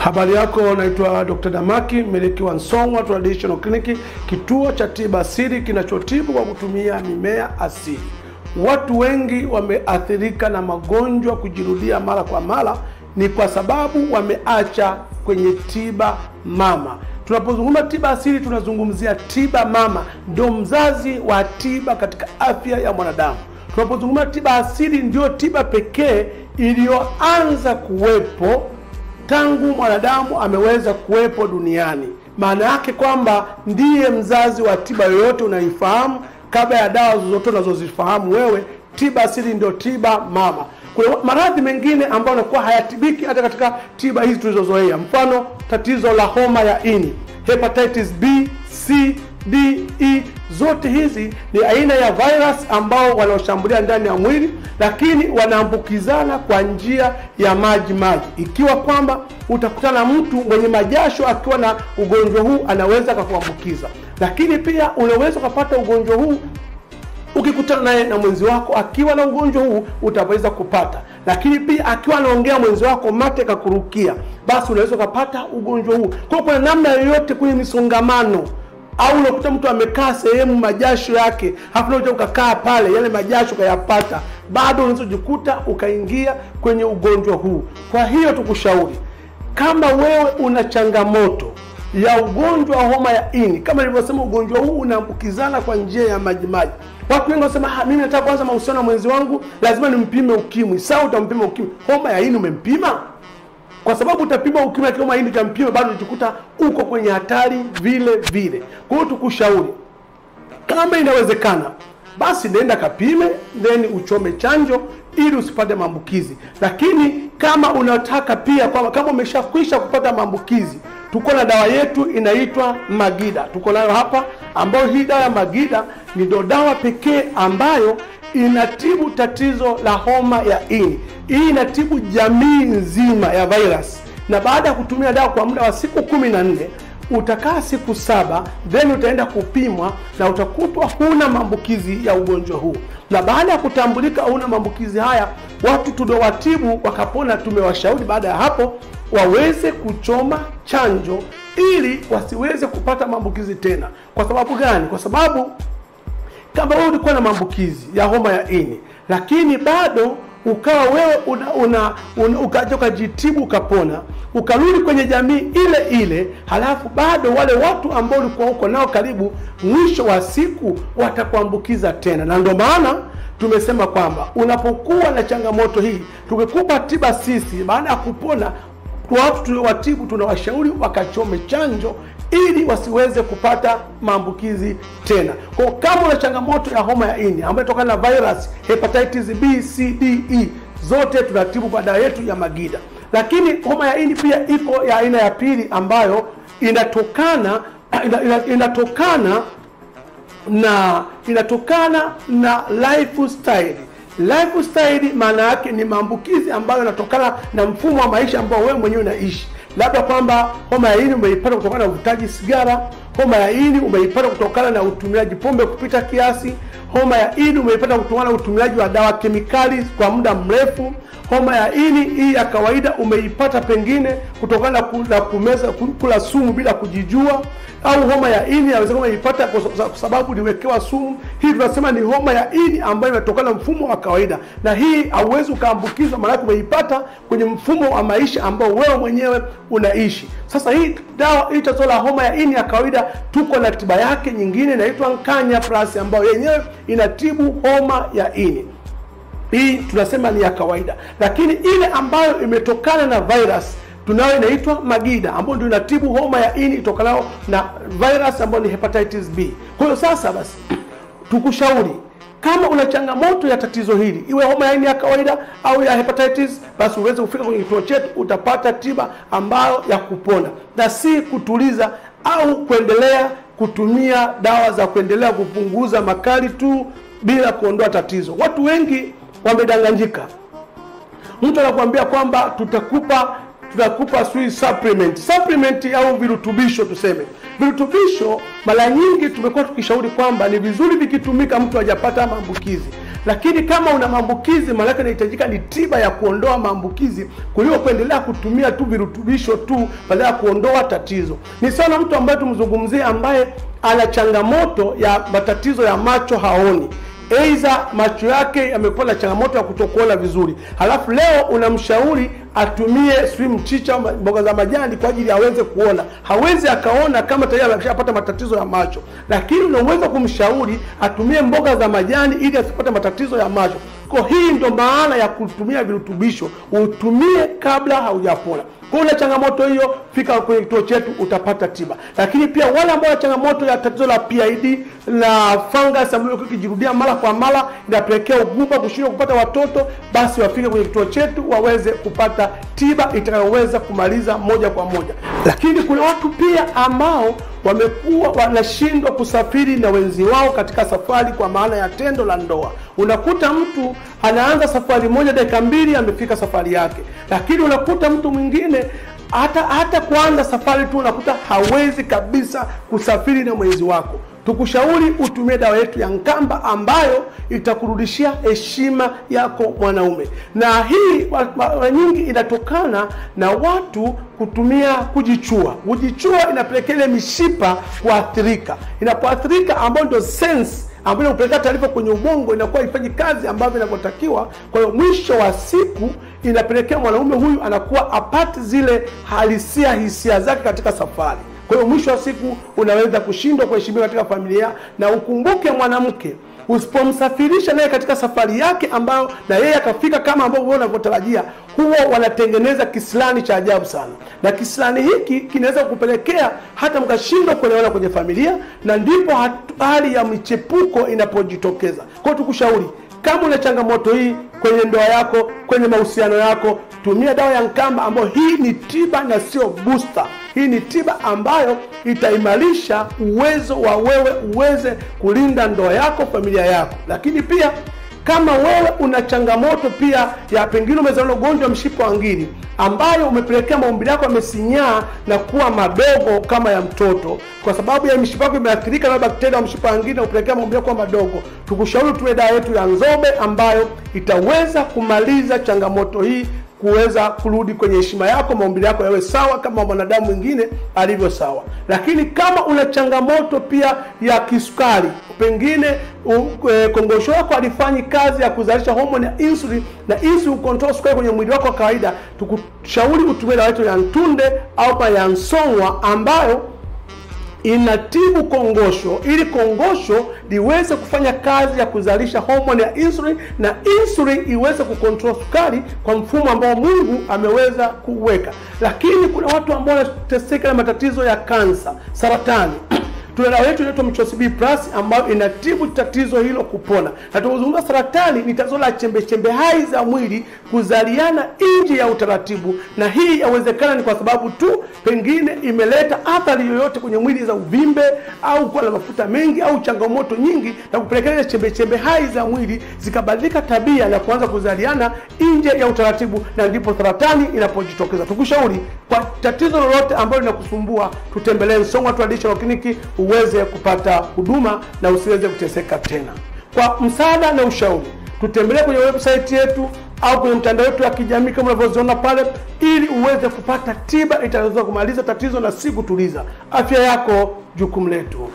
Habari yako, naitwa Dr. Damaki, mmiliki wa Song'wa Traditional Clinic, kituo cha tiba asili kinachotibu kwa kutumia mimea asili. Watu wengi wameathirika na magonjwa kujirudia mara kwa mara, ni kwa sababu wameacha kwenye tiba mama. Tunapozungumza tiba asili tunazungumzia tiba mama, ndio mzazi wa tiba katika afya ya mwanadamu. Tunapozungumza tiba asili ndio tiba pekee iliyoanza kuwepo tangu mwanadamu ameweza kuwepo duniani. Maana yake kwamba ndiye mzazi wa tiba yoyote unaifahamu. Kabla ya dawa zozote unazozifahamu wewe, tiba asili ndio tiba mama. Kuna maradhi mengine ambayo yanakuwa hayatibiki hata katika tiba hizi tulizozoea. Mfano, tatizo la homa ya ini, hepatitis B, C, D, E, zote hizi ni aina ya virus ambao wanaoshambulia ndani ya mwili, lakini wanaambukizana kwa njia ya maji. Ikiwa kwamba utakutana mtu mwenye majasho akiwa na ugonjwa huu, anaweza kukuambukiza. Lakini pia unaweza kupata ugonjwa huu ukikutana naye na mwenzi wako akiwa na ugonjwa huu, utaweza kupata. Lakini pia akiwa anaongea mwenzi wako mate kakurukia, basi unaweza kupata ugonjwa huu. Kwa kuna namna yoyote kwenye misongamano, au unakuta mtu amekaa sehemu majasho yake, halafu unataka ukakaa pale, yale majasho kayapata, bado unaweza kujikuta ukaingia kwenye ugonjwa huu. Kwa hiyo tukushauri, kama wewe una changamoto ya ugonjwa wa homa ya ini, kama nilivyosema, ugonjwa huu unaambukizana kwa njia ya maji. Watu wengi wanasema, mimi nataka kuanza mahusiano na mwenzi wangu, lazima nimpime ukimwi. Sawa, utampima ukimwi. Homa ya ini umempima? Kwa sababu utapima ukimwi na homa ya ini utampima, bado utakuta uko kwenye hatari vile vile. Kwa hiyo tukushauri, kama inawezekana, basi nenda kapime, then uchome chanjo ili usipate maambukizi. Lakini kama unataka pia, kama umeshakwisha kupata maambukizi, tuko na dawa yetu inaitwa Magida. Tuko nayo hapa, ambayo hii dawa ya Magida ndio dawa pekee ambayo inatibu tatizo la homa ya ini. Hii inatibu jamii nzima ya virus. Na baada ya kutumia dawa kwa muda wa siku 14, utakaa siku 7, then utaenda kupimwa na utakutwa huna maambukizi ya ugonjwa huu. Na baada ya kutambulika huna maambukizi haya, watu tuliowatibu wakapona, tumewashauri baada ya hapo waweze kuchoma chanjo ili wasiweze kupata maambukizi tena. Kwa sababu gani? Kwa sababu kama wewe ulikuwa na maambukizi ya homa ya ini, lakini bado ukawa wewe ukaja ukajitibu ukapona, ukarudi kwenye jamii ile ile, halafu bado wale watu ambao ulikuwa uko nao karibu, mwisho wa siku watakuambukiza tena. Na ndio maana tumesema kwamba unapokuwa na changamoto hii, tukikupa tiba sisi, baada ya kupona, watu tuliowatibu tunawashauri wakachome chanjo ili wasiweze kupata maambukizi tena. Kwa kama una changamoto ya homa ya ini ambayo inatokana na virus, hepatitis B, C, D, E, zote tunatibu kwa dawa yetu ya Magida. Lakini homa ya ini pia iko ya aina ya pili ambayo inatokana na lifestyle. Lifestyle maana yake ni maambukizi ambayo yanatokana na mfumo wa maisha ambao wewe mwenyewe unaishi. Labda kwamba homa ya ini umeipata kutokana na uvutaji sigara, homa ya ini umeipata kutokana na utumiaji pombe kupita kiasi, homa ya ini umeipata kutokana na utumiaji wa dawa kemikali kwa muda mrefu, homa ya ini hii ya kawaida umeipata pengine kutokana na kumeza kula sumu bila kujijua, au homa ya ini inaweza kuipata kwa sababu uliwekewa sumu. Hii tunasema ni homa ya ini ambayo inatokana na mfumo wa kawaida, na hii hauwezi ukaambukizwa, maana umeipata kwenye mfumo wa maisha ambao wewe mwenyewe unaishi. Sasa hii dawa hii tatizo la homa ya ini ya kawaida, tuko na tiba yake nyingine inaitwa Nkanya Plus ambayo yenyewe inatibu homa ya ini. Hii tunasema ni ya kawaida. Lakini ile ambayo imetokana na virus, tunayo inaitwa Magida ambayo ndio inatibu homa ya ini itokanayo na virus ambayo ni hepatitis B. Kwa hiyo sasa basi tukushauri, kama una changamoto ya tatizo hili, iwe homa ya ini ya kawaida au ya hepatitis, basi uweze kufika kwenye kituo chetu, utapata tiba ambayo ya kupona na si kutuliza au kuendelea kutumia dawa za kuendelea kupunguza makali tu bila kuondoa tatizo. Watu wengi wamedanganyika. Mtu anakuambia kwamba tutakupa supplement au virutubisho. Tuseme virutubisho, mara nyingi tumekuwa tukishauri kwamba ni vizuri vikitumika mtu hajapata maambukizi, Lakini kama una maambukizi, maana yake inahitajika ni tiba ya kuondoa maambukizi kuliko kuendelea kutumia tu virutubisho tu badala ya kuondoa tatizo. Ni sana mtu ambaye tumzungumzie ambaye ana changamoto ya matatizo ya macho, haoni. Aidha macho yake yamekuwa na changamoto ya kutokuona vizuri. Halafu leo unamshauri atumie mchicha, mboga za majani kwa ajili aweze kuona. Hawezi akaona kama tayari ameshapata matatizo ya macho. Lakini unaweza kumshauri atumie mboga za majani ili asipate matatizo ya macho. Kwa hii ndio maana ya kutumia virutubisho, utumie kabla haujapona. Kwa una changamoto hiyo, fika kwenye kituo chetu utapata tiba. Lakini pia wale ambao wana changamoto ya tatizo la PID na fungus ambayo ikijirudia mara kwa mara inapelekea ugumba, kushindwa kupata watoto, basi wafike kwenye kituo chetu waweze kupata tiba itakayoweza kumaliza moja kwa moja. Lakini kuna watu pia ambao wamekuwa wanashindwa kusafiri na wenzi wao katika safari kwa maana ya tendo la ndoa. Unakuta mtu anaanza safari moja dakika 2 amefika safari yake. Lakini unakuta mtu mwingine hata kuanza safari tu unakuta hawezi kabisa kusafiri na mwenzi wako. Tukushauri utumie dawa yetu ya Nkamba ambayo itakurudishia heshima yako mwanaume. Na hii mara nyingi inatokana na watu kutumia kujichua. Kujichua inapelekea ile mishipa kuathirika. Inapoathirika ambayo ndio sense ambayo inapeleka taarifa kwenye ubongo inakuwa ifanye kazi ambavyo inavyotakiwa. Kwa hiyo mwisho wa siku inapelekea mwanaume huyu anakuwa apate zile hisia zake katika safari. Kwa hiyo mwisho wa siku unaweza kushindwa kuheshimiwa katika familia. Na ukumbuke mwanamke, usipomsafirisha naye katika safari yake ambayo na yeye akafika kama ambavyo wewe unavyotarajia, huwa wanatengeneza kisilani cha ajabu sana. Na kisilani hiki kinaweza kupelekea hata mkashindwa kuelewana kwenye familia, na ndipo hali ya michepuko inapojitokeza. Kwa hiyo tukushauri, kama una changamoto hii kwenye ndoa yako, kwenye mahusiano yako, tumia dawa ya Nkamba ambayo hii ni tiba na sio booster. Hii ni tiba ambayo itaimarisha uwezo wa wewe uweze kulinda ndoa yako, familia yako. Lakini pia kama wewe una changamoto pia ya pengine umezaliwa ugonjwa mshipa wa ngiri ambayo umepelekea maumbile yako yamesinyaa na kuwa madogo kama ya mtoto, kwa sababu ya mishipa yako imeathirika na bakteria wa mshipa wa ngiri na kupelekea maumbile yako madogo, tukushauri tuwe dawa yetu ya Nzobe ambayo itaweza kumaliza changamoto hii, kuweza kurudi kwenye heshima yako, maumbile yako yawe sawa kama mwanadamu mwingine alivyo sawa. Lakini kama una changamoto pia ya kisukari, pengine kongosho yako halifanyi kazi ya kuzalisha homoni ya insulin na insulin control sukari kwenye mwili wako wa kawaida, tukushauri utumie dawa yetu ya Ntunde au ya Nsongwa ambayo inatibu kongosho, ili kongosho liweze kufanya kazi ya kuzalisha homoni ya insulin na insulin iweze kucontrol sukari kwa mfumo ambao Mungu ameweza kuweka. Lakini kuna watu ambao wanateseka na matatizo ya kansa, saratani. Tuna dawa yetu inaitwa Mchosi B+ ambayo inatibu tatizo hilo kupona. Na tunazungumza saratani ni tatizo la chembe hai za mwili kuzaliana nje ya utaratibu, na hii yawezekana ni kwa sababu tu pengine imeleta athari yoyote kwenye mwili za uvimbe au kuwa na mafuta mengi au changamoto nyingi na kupelekea chembe hai za mwili zikabadilika tabia na kuanza kuzaliana nje ya utaratibu, na ndipo saratani inapojitokeza. Tukushauri kwa tatizo lolote ambalo linakusumbua, tutembelee Song'wa Traditional Clinic uweze kupata huduma na usiweze kuteseka tena. Kwa msaada na ushauri, tutembelee kwenye website yetu au kwenye mtandao wetu wa kijamii kama unavyoziona pale, ili uweze kupata tiba itakayoweza kumaliza tatizo na si kutuliza. Afya yako jukumu letu.